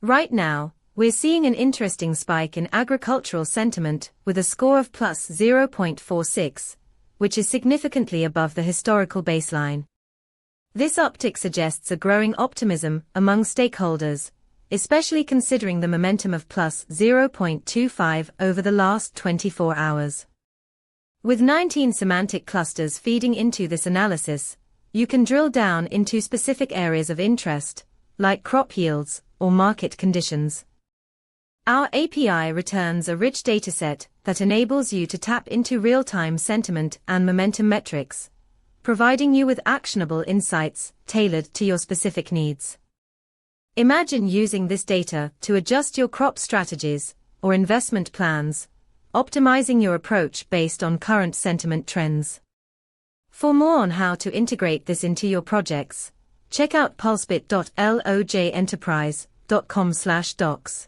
Right now, we're seeing an interesting spike in agricultural sentiment with a score of plus 0.46, which is significantly above the historical baseline. This uptick suggests a growing optimism among stakeholders, especially considering the momentum of plus 0.25 over the last 24 hours. With 19 semantic clusters feeding into this analysis, you can drill down into specific areas of interest, like crop yields or market conditions. Our API returns a rich dataset that enables you to tap into real-time sentiment and momentum metrics, providing you with actionable insights tailored to your specific needs. Imagine using this data to adjust your crop strategies or investment plans, optimizing your approach based on current sentiment trends. For more on how to integrate this into your projects, check out pulsebit.lojenterprise.com/docs.